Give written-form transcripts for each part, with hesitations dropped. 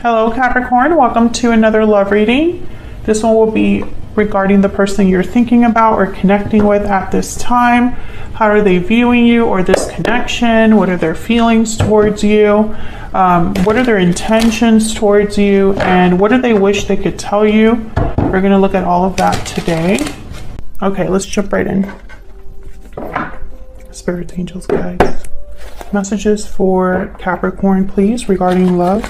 Hello Capricorn, welcome to another love reading. This one will be regarding the person you're thinking about or connecting with at this time. How are they viewing you or this connection? What are their feelings towards you? What are their intentions towards you? And what do they wish they could tell you? We're going to look at all of that today. Okay, let's jump right in. Spirits, angels, guides. Messages for Capricorn, please, regarding love.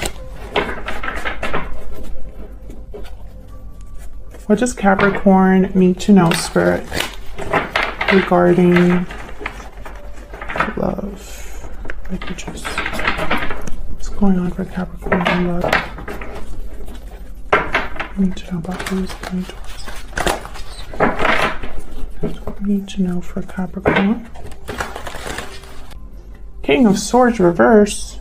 What does Capricorn need to know, Spirit, regarding love? What's going on for Capricorn in love? I need to know about who's coming towards us. What we need to know for Capricorn. King of Swords reverse.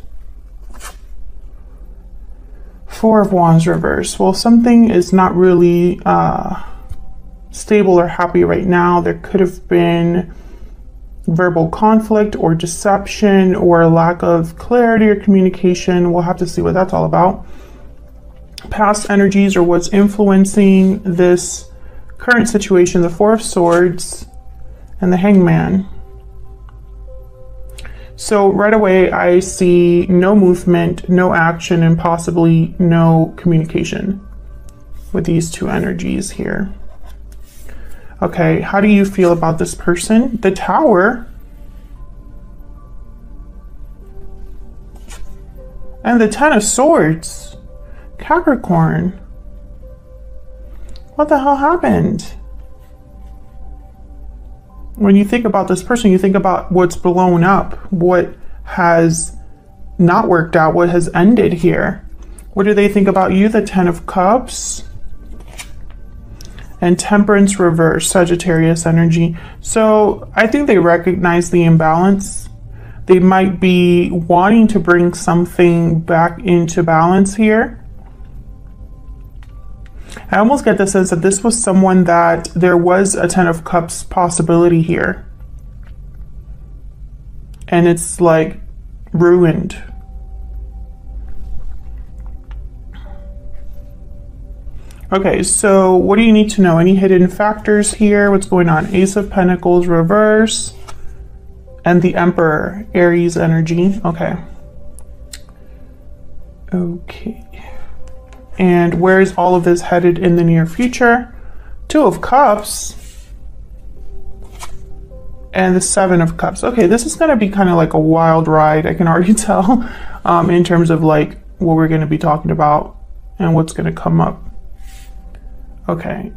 Four of Wands reverse. Well, something is not really stable or happy right now. There could have been verbal conflict or deception or a lack of clarity or communication. We'll have to see what that's all about. Past energies or what's influencing this current situation, the Four of Swords and the Hangman. So right away, I see no movement, no action, and possibly no communication with these two energies here. Okay, how do you feel about this person? The Tower and the Ten of Swords. Capricorn, what the hell happened? When you think about this person, you think about what's blown up, what has not worked out, what has ended here. What do they think about you? The Ten of Cups and Temperance reverse, Sagittarius energy. So I think they recognize the imbalance. They might be wanting to bring something back into balance here. I almost get the sense that this was someone that there was a Ten of Cups possibility here. And it's like ruined. Okay, so what do you need to know? Any hidden factors here? What's going on? Ace of Pentacles reverse. And the Emperor, Aries energy. Okay. Okay. And where is all of this headed in the near future? Two of Cups and the Seven of Cups. Okay, this is going to be kind of like a wild ride. I can already tell in terms of like what we're going to be talking about and what's going to come up. Okay.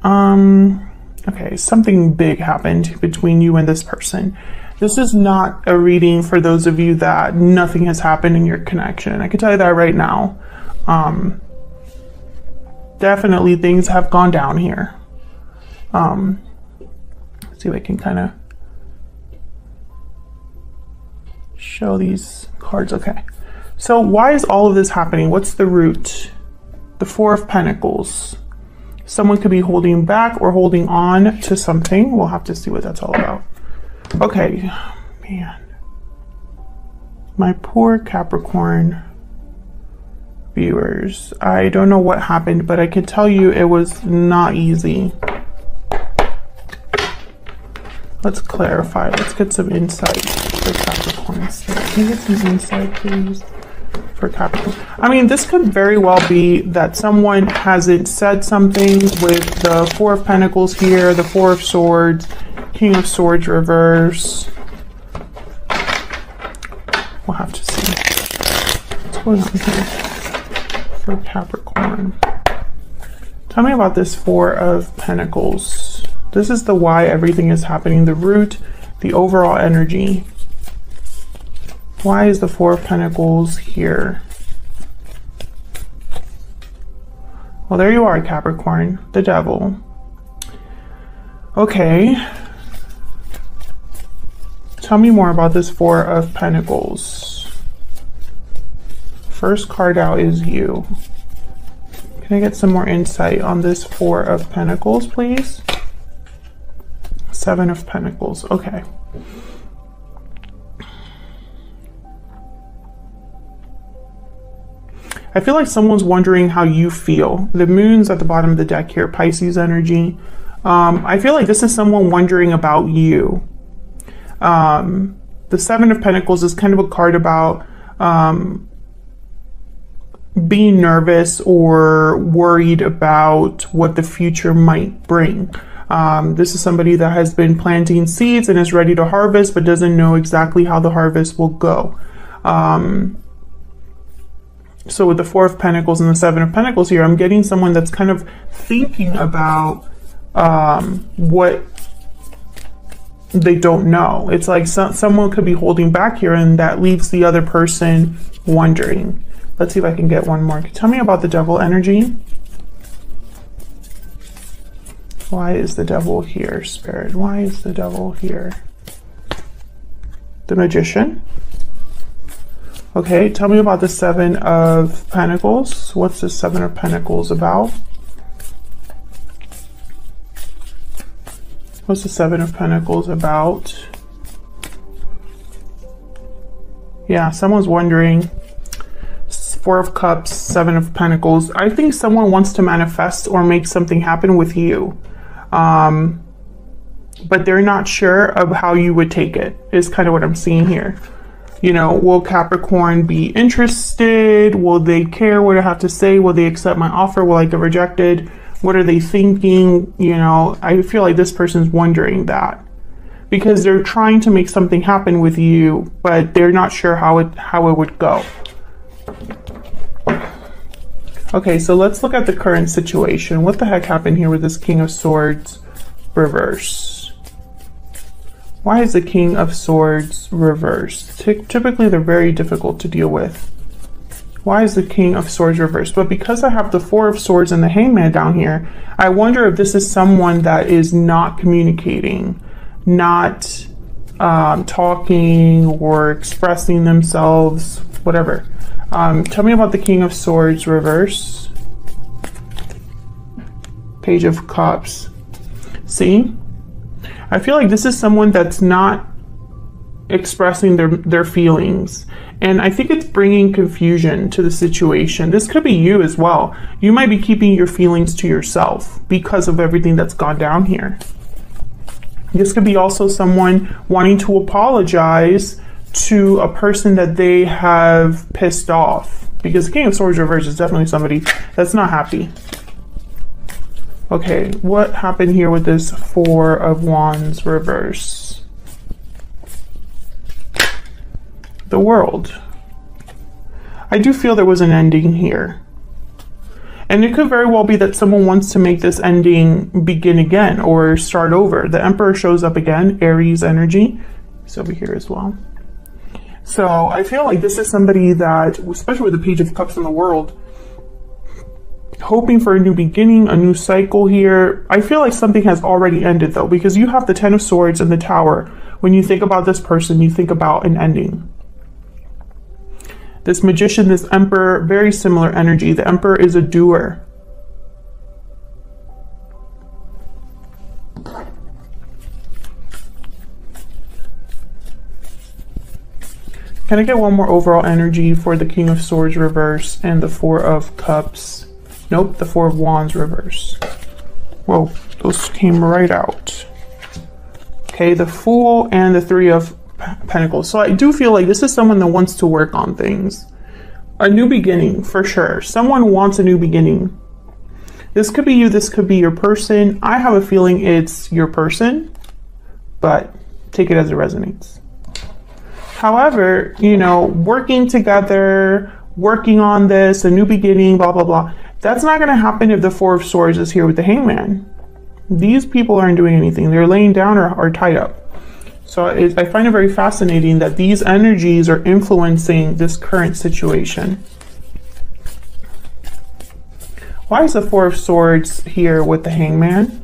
Okay, something big happened between you and this person. This is not a reading for those of you that nothing has happened in your connection. I can tell you that right now. Definitely things have gone down here. Let's see if I can kind of show these cards. Okay. So why is all of this happening? What's the root? The Four of Pentacles. Someone could be holding back or holding on to something. We'll have to see what that's all about. Okay. Man. My poor Capricorn viewers, I don't know what happened, but I can tell you it was not easy. Let's clarify. Let's get some insight for Capricorn. Can you get some insight, please, for Capricorn? I mean, this could very well be that someone hasn't said something with the Four of Pentacles here, the Four of Swords, King of Swords reverse. We'll have to see what's going on here for Capricorn. Tell me about this Four of Pentacles. This is the why everything is happening, the root, the overall energy. Why is the Four of Pentacles here? Well, there you are, Capricorn, the Devil. Okay. Tell me more about this Four of Pentacles. First card out is you. Can I get some more insight on this Four of Pentacles, please? Seven of Pentacles. Okay. I feel like someone's wondering how you feel. The moon's at the bottom of the deck here, Pisces energy. I feel like this is someone wondering about you. The Seven of Pentacles is kind of a card about being nervous or worried about what the future might bring. This is somebody that has been planting seeds and is ready to harvest, but doesn't know exactly how the harvest will go. So with the Four of Pentacles and the Seven of Pentacles here, I'm getting someone that's kind of thinking about what they don't know. It's like someone could be holding back here, and that leaves the other person wondering. Let's see if I can get one more. Tell me about the Devil energy. Why is the Devil here, Spirit? Why is the Devil here? The Magician. Okay, tell me about the Seven of Pentacles. What's the Seven of Pentacles about? What's the Seven of Pentacles about? Yeah, someone's wondering. Four of Cups, Seven of Pentacles. I think someone wants to manifest or make something happen with you. But they're not sure of how you would take it, is kind of what I'm seeing here. You know, will Capricorn be interested? Will they care what I have to say? Will they accept my offer? Will I get rejected? What are they thinking? You know, I feel like this person's wondering that because they're trying to make something happen with you, but they're not sure how it would go. Okay, so let's look at the current situation. What the heck happened here with this King of Swords reverse? Why is the King of Swords reversed? Typically, they're very difficult to deal with. Why is the King of Swords reversed? But because I have the Four of Swords and the Hangman down here, I wonder if this is someone that is not communicating, not talking or expressing themselves, whatever. Tell me about the King of Swords reverse. Page of Cups. See? I feel like this is someone that's not expressing their feelings. And I think it's bringing confusion to the situation. This could be you as well. You might be keeping your feelings to yourself because of everything that's gone down here. This could be also someone wanting to apologize to a person that they have pissed off. Because the King of Swords reverse is definitely somebody that's not happy. Okay, what happened here with this Four of Wands reverse? The World. I do feel there was an ending here. And it could very well be that someone wants to make this ending begin again or start over. The Emperor shows up again, Aries energy. It's over here as well. So I feel like this is somebody that, especially with the Page of Cups in the World, hoping for a new beginning, a new cycle here. I feel like something has already ended though, because you have the Ten of Swords and the Tower. When you think about this person, you think about an ending. This Magician, this Emperor, very similar energy. The Emperor is a doer. Can I get one more overall energy for the King of Swords reverse and the Four of Cups? Nope, the Four of Wands reverse. Whoa, those came right out. Okay, the Fool and the Three of Pentacles. So I do feel like this is someone that wants to work on things. A new beginning, for sure. Someone wants a new beginning. This could be you, this could be your person. I have a feeling it's your person, but take it as it resonates. However, you know, working together, working on this, a new beginning, blah, blah, blah. That's not going to happen if the Four of Swords is here with the Hangman. These people aren't doing anything. They're laying down or tied up. So I find it very fascinating that these energies are influencing this current situation. Why is the Four of Swords here with the Hangman?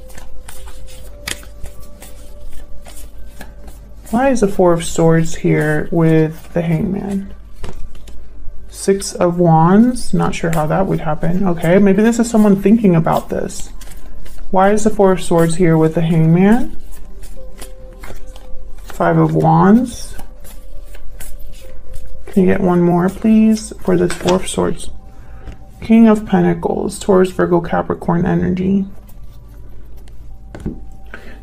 Why is the Four of Swords here with the Hangman? Six of Wands, not sure how that would happen. Okay, maybe this is someone thinking about this. Why is the Four of Swords here with the Hangman? Five of Wands. Can you get one more, please, for this Four of Swords? King of Pentacles, Taurus, Virgo, Capricorn energy.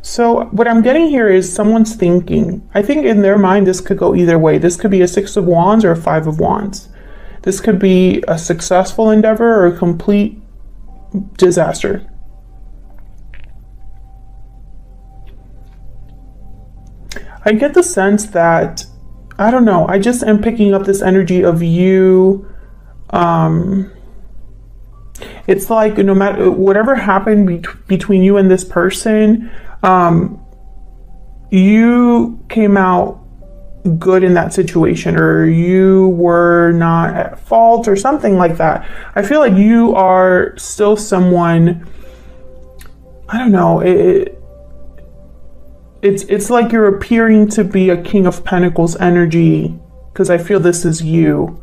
So what I'm getting here is someone's thinking. I think in their mind, this could go either way. This could be a 6 of Wands or a 5 of Wands. This could be a successful endeavor or a complete disaster. I get the sense that, I don't know, I just am picking up this energy of you. It's like no matter whatever happened between you and this person, you came out good in that situation, or you were not at fault or something like that. I feel like you are still someone, I don't know, it's like you're appearing to be a King of Pentacles energy, because I feel this is you.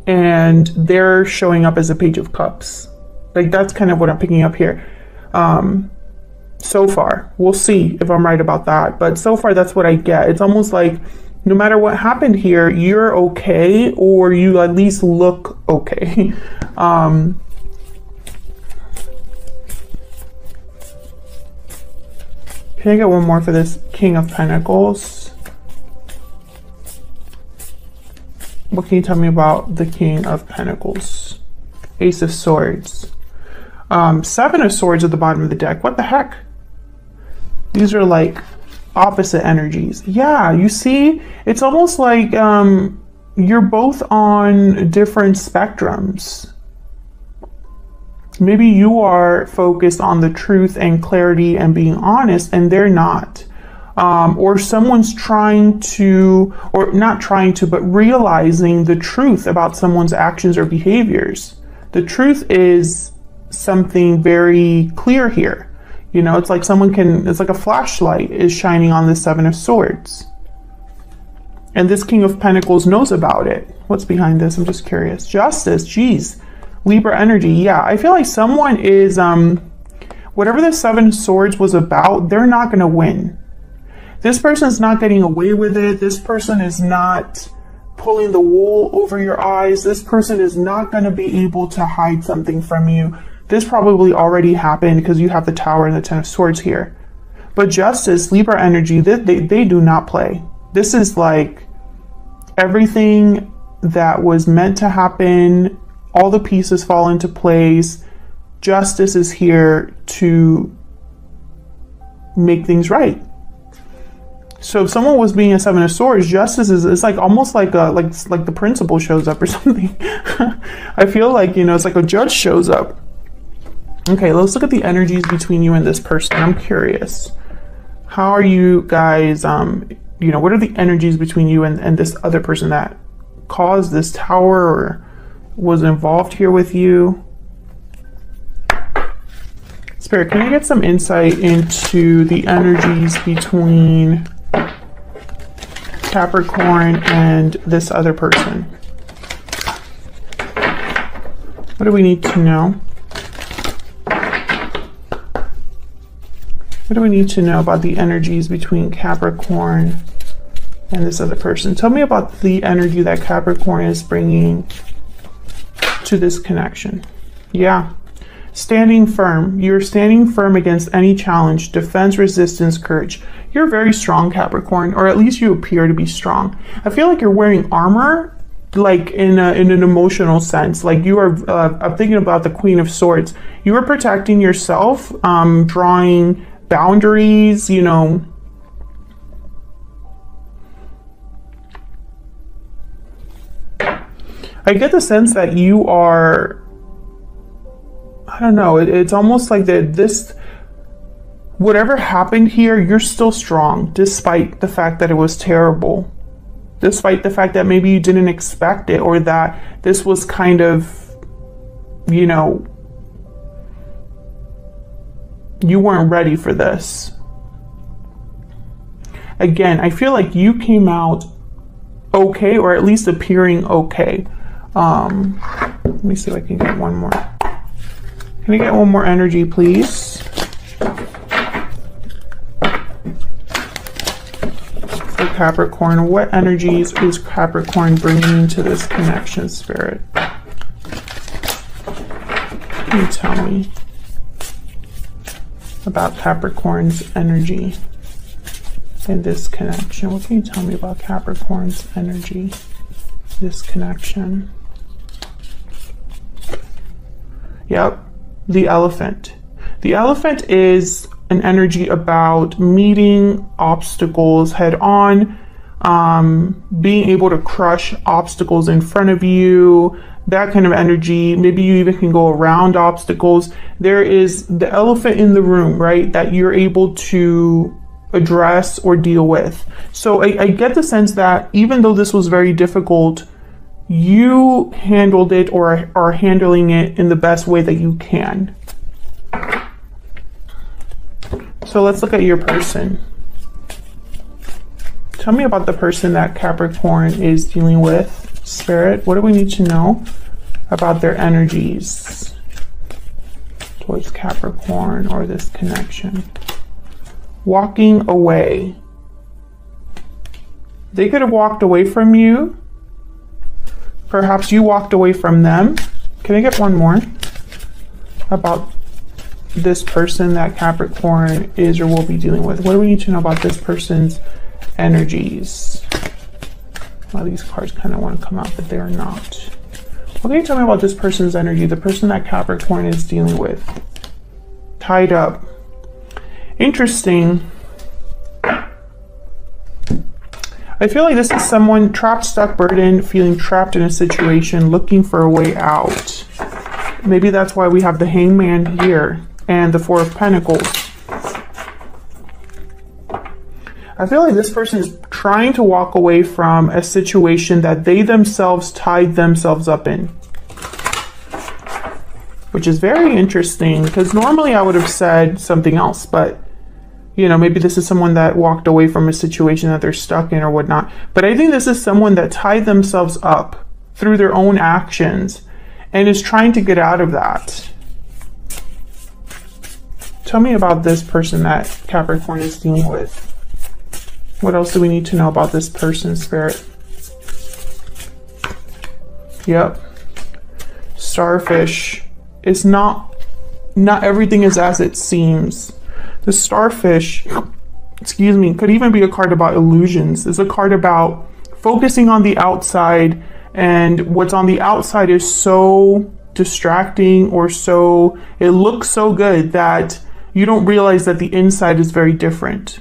And they're showing up as a Page of Cups. Like, that's kind of what I'm picking up here. So far, we'll see if I'm right about that, but so far that's what I get. It's almost like no matter what happened here, you're okay, or you at least look okay. Can I get one more for this King of Pentacles? What can you tell me about the King of Pentacles? Ace of Swords. 7 of Swords at the bottom of the deck. What the heck? These are like opposite energies. Yeah, you see, it's almost like you're both on different spectrums. Maybe you are focused on the truth and clarity and being honest, and they're not. Or someone's trying to, or not trying to, but realizing the truth about someone's actions or behaviors. The truth is something very clear here. You know, it's like someone can, it's like a flashlight is shining on the 7 of Swords. And this King of Pentacles knows about it. What's behind this? I'm just curious. Justice, geez. Libra energy. Yeah, I feel like someone is, whatever the 7 of Swords was about, they're not going to win. This person is not getting away with it. This person is not pulling the wool over your eyes. This person is not going to be able to hide something from you. This probably already happened because you have the Tower and the 10 of Swords here. But Justice, Libra energy, they do not play. This is like everything that was meant to happen. All the pieces fall into place. Justice is here to make things right. So if someone was being a 7 of Swords, Justice is, it's like almost like a like the principal shows up or something. I feel like, you know, it's like a judge shows up. Okay, let's look at the energies between you and this person. I'm curious. How are you guys, you know, what are the energies between you and this other person that caused this tower or was involved here with you? Spirit, can I get some insight into the energies between Capricorn and this other person? What do we need to know? What do we need to know about the energies between Capricorn and this other person? Tell me about the energy that Capricorn is bringing to this connection. Yeah. Standing firm. You're standing firm against any challenge, defense, resistance, courage. You're very strong, Capricorn, or at least you appear to be strong. I feel like you're wearing armor, like in an emotional sense. Like you are, I'm thinking about the Queen of Swords. You are protecting yourself, drawing boundaries, you know. I get the sense that you are, I don't know, it's almost like that this, whatever happened here, you're still strong, despite the fact that it was terrible. Despite the fact that maybe you didn't expect it, or that this was kind of, you know, you weren't ready for this. Again, I feel like you came out okay, or at least appearing okay. Let me see if I can get one more. Can I get one more energy, please? For Capricorn. What energies is Capricorn bringing into this connection, Spirit? Can you tell me about Capricorn's energy in this connection? What can you tell me about Capricorn's energy, this connection? Yep, the elephant. The elephant is an energy about meeting obstacles head on, being able to crush obstacles in front of you, that kind of energy. Maybe you even can go around obstacles. There is the elephant in the room, right, that you're able to address or deal with. So I get the sense that even though this was very difficult, you handled it or are handling it in the best way that you can. So let's look at your person. Tell me about the person that Capricorn is dealing with, Spirit. What do we need to know about their energies towards Capricorn or this connection? Walking away. They could have walked away from you. Perhaps you walked away from them. Can I get one more about this person that Capricorn is or will be dealing with? What do we need to know about this person's energies? Well, these cards kind of want to come out, but they are not. What can you tell me about this person's energy, the person that Capricorn is dealing with? Tied up. Interesting. I feel like this is someone trapped, stuck, burdened, feeling trapped in a situation, looking for a way out. Maybe that's why we have the Hangman here and the Four of Pentacles. I feel like this person is trying to walk away from a situation that they themselves tied themselves up in. Which is very interesting, because normally I would have said something else, but you know, maybe this is someone that walked away from a situation that they're stuck in or whatnot. But I think this is someone that tied themselves up through their own actions and is trying to get out of that. Tell me about this person that Capricorn is dealing with. What else do we need to know about this person, Spirit? Yep. Starfish. It's not everything is as it seems. The starfish, excuse me, could even be a card about illusions. It's a card about focusing on the outside, and what's on the outside is so distracting, or so, it looks so good that you don't realize that the inside is very different.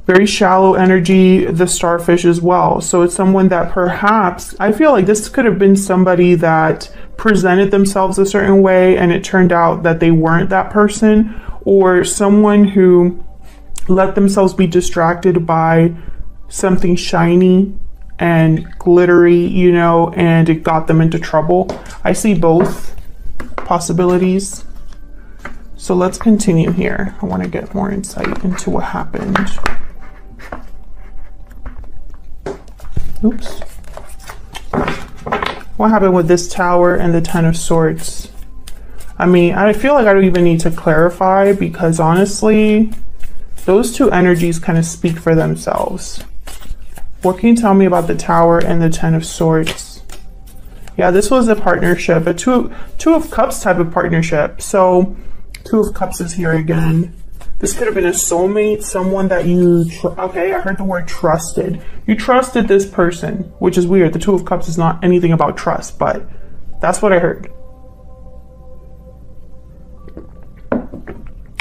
Very shallow energy, the starfish as well. So it's someone that perhaps, I feel like this could have been somebody that presented themselves a certain way and it turned out that they weren't that person, or someone who let themselves be distracted by something shiny and glittery, you know, and it got them into trouble. I see both possibilities. So let's continue here. I want to get more insight into what happened. Oops. What happened with this Tower and the Ten of Swords? I mean, I feel like I don't even need to clarify, because honestly, those two energies kind of speak for themselves. What can you tell me about the Tower and the Ten of Swords? Yeah, this was a partnership, a two of Cups type of partnership. So, Two of Cups is here again. This could have been a soulmate, someone that you, okay, I heard the word trusted. You trusted this person, which is weird. The Two of Cups is not anything about trust, but that's what I heard.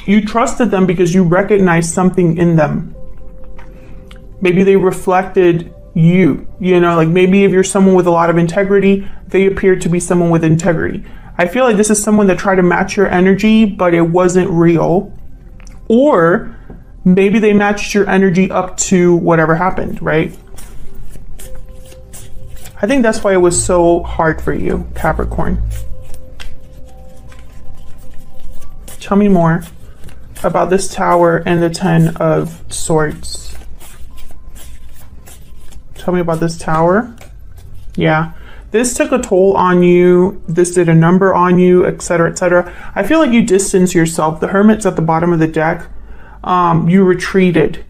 You trusted them because you recognized something in them. Maybe they reflected you, you know, like maybe if you're someone with a lot of integrity, they appear to be someone with integrity. I feel like this is someone that tried to match your energy, but it wasn't real. Or maybe they matched your energy up to whatever happened, right? I think that's why it was so hard for you, Capricorn. Tell me more about this Tower and the Ten of Swords. Tell me about this Tower. Yeah, this took a toll on you. This did a number on you, etc., etc. I feel like you distanced yourself. The Hermit's at the bottom of the deck. You retreated.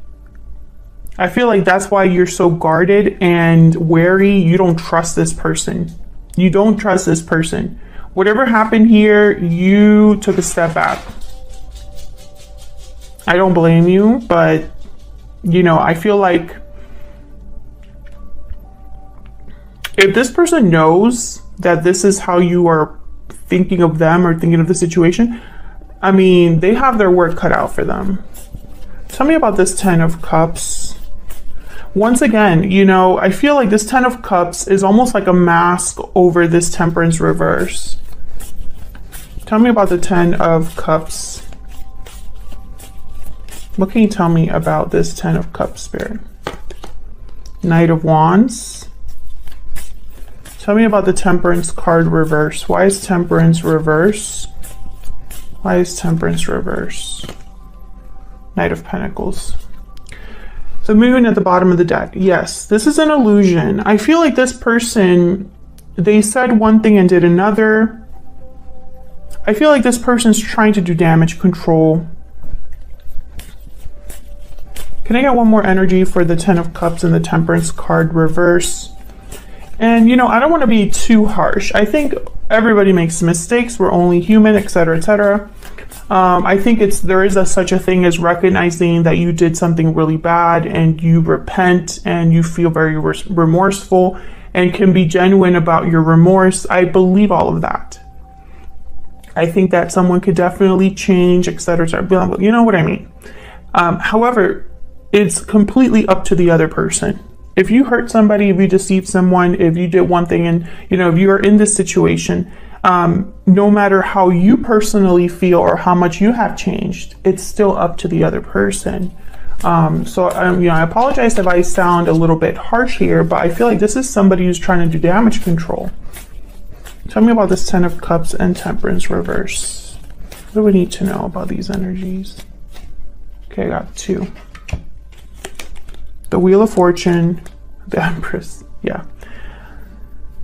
I feel like that's why you're so guarded and wary. You don't trust this person. You don't trust this person. Whatever happened here, you took a step back. I don't blame you, but you know, I feel like if this person knows that this is how you are thinking of them or thinking of the situation, I mean, they have their work cut out for them. Tell me about this 10 of Cups. Once again, you know, I feel like this 10 of Cups is almost like a mask over this Temperance reverse. Tell me about the 10 of Cups. What can you tell me about this 10 of Cups, Spirit? Knight of Wands. Tell me about the Temperance card reverse. Why is Temperance reverse? Why is Temperance reverse? Knight of Pentacles. The Moon at the bottom of the deck. Yes, this is an illusion. I feel like this person, they said one thing and did another. I feel like this person's trying to do damage control. Can I get one more energy for the 10 of Cups and the Temperance card reverse? And, you know, I don't want to be too harsh. I think everybody makes mistakes. We're only human, etc., etc. I think there is such a thing as recognizing that you did something really bad and you repent and you feel very remorseful and can be genuine about your remorse. I believe all of that. I think that someone could definitely change, etc., etc. You know what I mean? However, it's completely up to the other person. If you hurt somebody, if you deceived someone, if you did one thing and, you know, if you are in this situation, no matter how you personally feel or how much you have changed, it's still up to the other person. You know, I apologize if I sound a little bit harsh here, but I feel like this is somebody who's trying to do damage control. Tell me about this 10 of Cups and Temperance reverse. What do we need to know about these energies? Okay, I got 2. The Wheel of Fortune, the Empress. Yeah.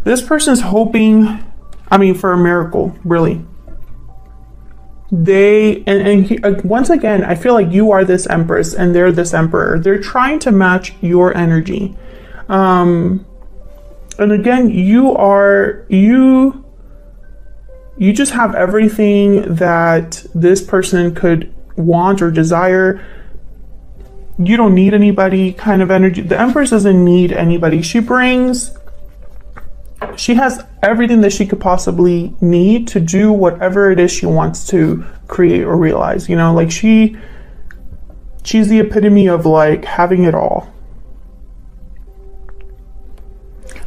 This person's hoping, I mean, for a miracle, really. Once again, I feel like you are this Empress and they're this Emperor. They're trying to match your energy. And again, you just have everything that this person could want or desire. You don't need anybody kind of energy. The Empress doesn't need anybody. She has everything that she could possibly need to do whatever it is she wants to create or realize. You know, like she's the epitome of like having it all.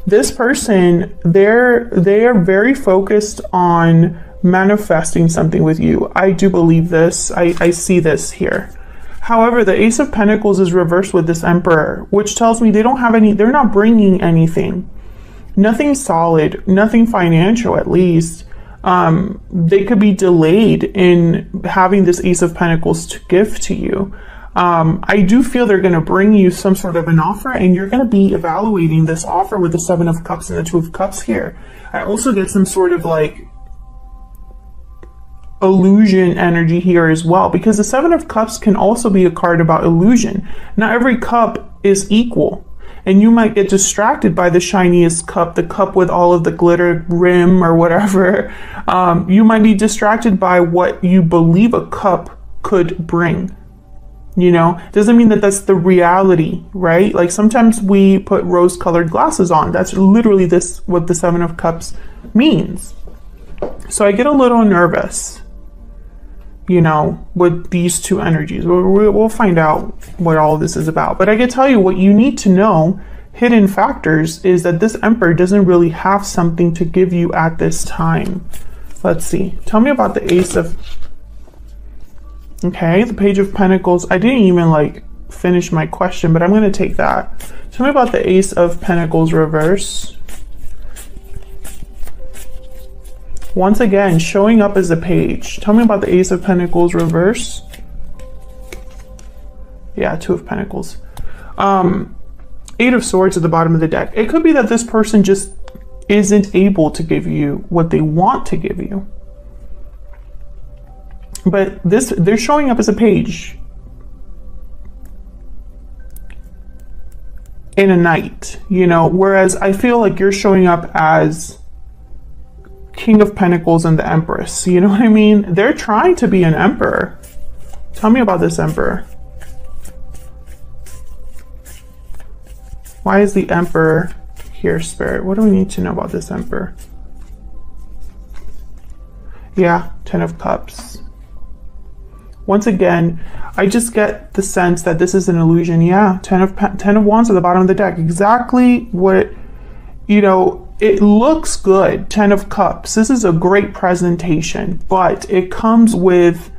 This person, they are very focused on manifesting something with you. I do believe this. I see this here. However, the Ace of Pentacles is reversed with this Emperor, which tells me they're not bringing anything. Nothing solid, nothing financial at least. They could be delayed in having this Ace of Pentacles to give to you. I do feel they're going to bring you some sort of an offer and you're going to be evaluating this offer with the 7 of Cups and the 2 of Cups here. I also get some sort of like illusion energy here as well, because the 7 of Cups can also be a card about illusion. Not every cup is equal, and you might get distracted by the shiniest cup, the cup with all of the glitter rim or whatever. You might be distracted by what you believe a cup could bring. You know, doesn't mean that that's the reality, right? Like sometimes we put rose-colored glasses on. That's literally what the 7 of Cups means. So I get a little nervous, you know, with these two energies. We'll find out what all this is about. But I can tell you what you need to know, hidden factors, is that this Emperor doesn't really have something to give you at this time. Let's see. Tell me about the Ace of... Okay, the Page of Pentacles. I didn't even like finish my question, but I'm going to take that. Tell me about the Ace of Pentacles reverse. Once again, showing up as a page. Tell me about the Ace of Pentacles reverse. Yeah, 2 of Pentacles. 8 of Swords at the bottom of the deck. It could be that this person just isn't able to give you what they want to give you. But they're showing up as a page. in a night, you know, whereas I feel like you're showing up as King of Pentacles and the Empress. You know what I mean? They're trying to be an emperor. Tell me about this emperor. Why is the emperor here, Spirit? What do we need to know about this emperor? Yeah, 10 of Cups. Once again, I just get the sense that this is an illusion. Yeah, 10 of Wands at the bottom of the deck. Exactly what, you know, it looks good. 10 of Cups. This is a great presentation, but it comes with